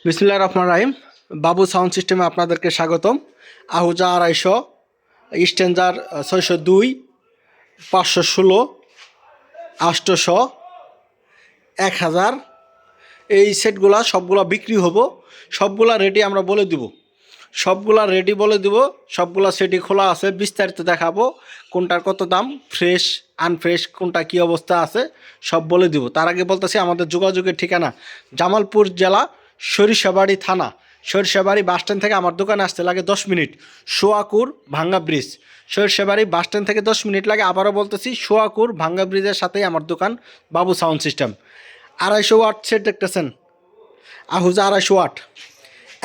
বিসমিল্লাহির রহমানির রহিম। বাবু সাউন্ড সিস্টেমে আপনাদেরকে স্বাগতম। আহুজা 250, স্ট্যান্ডার 602, 516, 800, 1000 এই সেটগুলা সবগুলা বিক্রি হবো। সবগুলা রেডি আমরা বলে দিব, সবগুলা রেডি বলে দিব। সবগুলা সেটই খোলা আছে, বিস্তারিত দেখাবো কোনটার কত দাম, ফ্রেশ আনফ্রেশ কোনটা কী অবস্থা আছে সব বলে দিব। তার আগে বলতেছি আমাদের যোগাযোগের ঠিকানা জামালপুর জেলা, সরিষাবাড়ি থানা, সরিষাবাড়ি বাসস্ট্যান্ড থেকে আমার দোকানে আসতে লাগে 10 মিনিট। সোয়াকুর ভাঙ্গা ব্রিজ, সরিষাবাড়ি বাসস্ট্যান্ড থেকে 10 মিনিট লাগে। আবারও বলতেছি, সোয়াকুর ভাঙ্গা ব্রিজের সাথেই আমার দোকান, বাবু সাউন্ড সিস্টেম। 250 ওয়াট সেট দেখতেছেন, আহুজা 250 ওয়াট,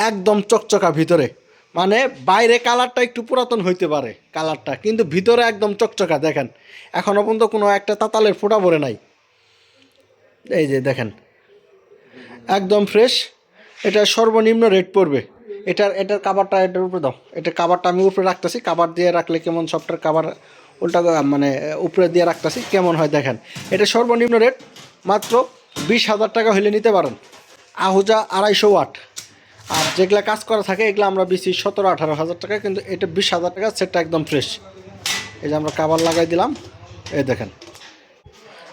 একদম চকচকা ভিতরে। মানে বাইরে কালারটা একটু পুরাতন হইতে পারে কালারটা, কিন্তু ভিতরে একদম চকচকা। দেখেন এখনও পর্যন্ত কোনো একটা তাতালের ফোঁটা পড়ে নাই। এই যে দেখেন একদম ফ্রেশ। এটা সর্বনিম্ন রেট পড়বে। এটার কাভারটা এটার উপরে দাও, এটার কাভারটা আমি উপরে রাখতেছি। কাভার দিয়ে রাখলে কেমন, সফটওয়্যার কাভার উল্টা মানে উপরে দিয়ে রাখতেছি কেমন হয় দেখেন। এটা সর্বনিম্ন রেট মাত্র 20,000 টাকা হলে নিতে পারেন। আহুজা 250 ওয়াট। আর যেগুলা কাজ করা থাকে এগুলো আমরা বেশি 17-18 হাজার টাকা, কিন্তু এটা 20,000 টাকা। সেটটা একদম ফ্রেশ। এই যে আমরা কাভার লাগাই দিলাম, এই দেখেন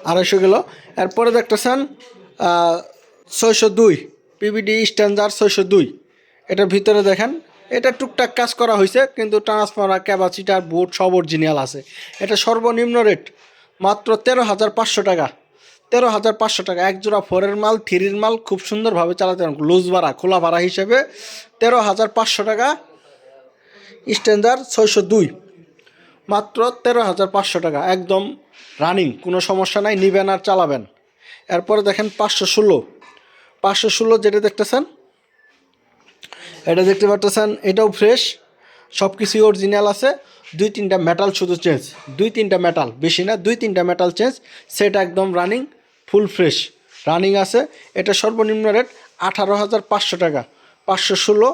250 কিলো। এরপরে দেখতেছেন 602 পিবিডি স্ট্যান্ডার্ড 602। এটার ভিতরে দেখেন এটা টুকটাক কাজ করা হয়েছে, কিন্তু ট্রান্সফর্মার, ক্যাপাসিটার, বোর্ড সব অরিজিনাল আছে। এটা সর্বনিম্ন রেট মাত্র 13,500 টাকা। 13,500 টাকা। এক জোড়া 4-এর মাল, 3-এর মাল খুব সুন্দরভাবে চালাতে পারেন। লুজ ভাড়া, খোলা ভাড়া হিসেবে 13,500 টাকা। স্ট্যান্ডার্ড 602 মাত্র 13,500 টাকা। একদম রানিং, কোনো সমস্যা নাই, নিবেন আর চালাবেন। এরপরে দেখেন 516 যেটা দেখতেছেন, এটা দেখতে পাচ্ছেন, এটাও ফ্রেশ, সব কিছুই অরিজিনাল আছে। 2-3টা মেটাল শুধু চেঞ্জ, 2-3টা মেটাল, বেশি না, 2-3টা মেটাল চেঞ্জ। সেটা একদম রানিং, ফুল ফ্রেশ রানিং আছে। এটা সর্বনিম্ন রেট 18,500 টাকা। 516,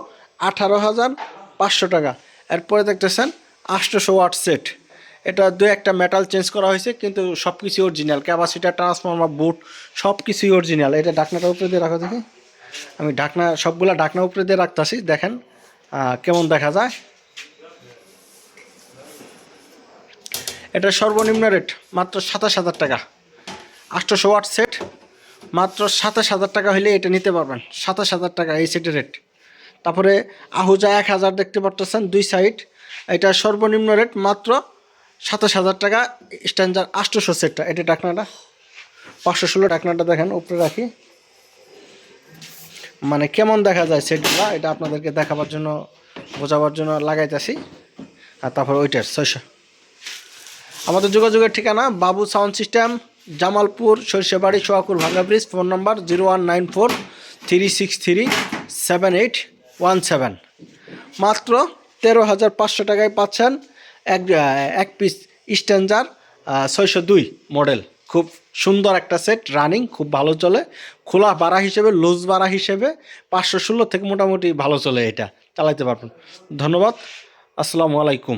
18,500 টাকা। এরপরে দেখতেছেন 800 ওয়াট সেট। এটা 2-1টা মেটাল চেঞ্জ করা হয়েছে, কিন্তু সব কিছুই অরিজিনাল। ক্যাপাসিটার, ট্রান্সফর্মার, বোর্ড সব কিছুই অরিজিনাল। এটা ঢাকনাটা উপরে দিয়ে রাখা দেখি, আমি সবগুলা ঢাকনা উপরে দিয়ে রাখতেছি, দেখেন কেমন দেখা যায়। এটা সর্বনিম্ন রেট মাত্র 27,000 টাকা। 800 ওয়াট সেট মাত্র 27,000 টাকা হলে এটা নিতে পারবেন। 27,000 টাকা এই সেটের রেট। তারপরে আহুজা 1000 দেখতে পাচ্ছেন, 2 সাইড। এটা সর্বনিম্ন রেট মাত্র 27,000 টাকা। স্ট্যান্ডার্ড 800 সেটটা। এটা ঢাকনাটা 516 ঢাকনাটা দেখেন উপরে রাখি, মানে কেমন দেখা যায় সেটগুলো, এটা আপনাদেরকে দেখাবার জন্য, বোঝাবার জন্য লাগাইতেছি। আর তারপর ওইটার 600। আমাদের যোগাযোগের ঠিকানা বাবু সাউন্ড সিস্টেম, জামালপুর, সরিষাবাড়ি, সোয়াকুর ভাঙ্গা ব্রিজ। ফোন নম্বর 0194-363-7817। মাত্র 13,500 টাকায় পাচ্ছেন এক পিস স্ট্যান্ডার্ড 602 মডেল। খুব সুন্দর একটা সেট, রানিং, খুব ভালো চলে। খোলা ভাড়া হিসেবে, লুজ ভাড়া হিসেবে 516 থেকে মোটামুটি ভালো চলে, এটা চালাইতে পারবেন। ধন্যবাদ, আসসালামু আলাইকুম।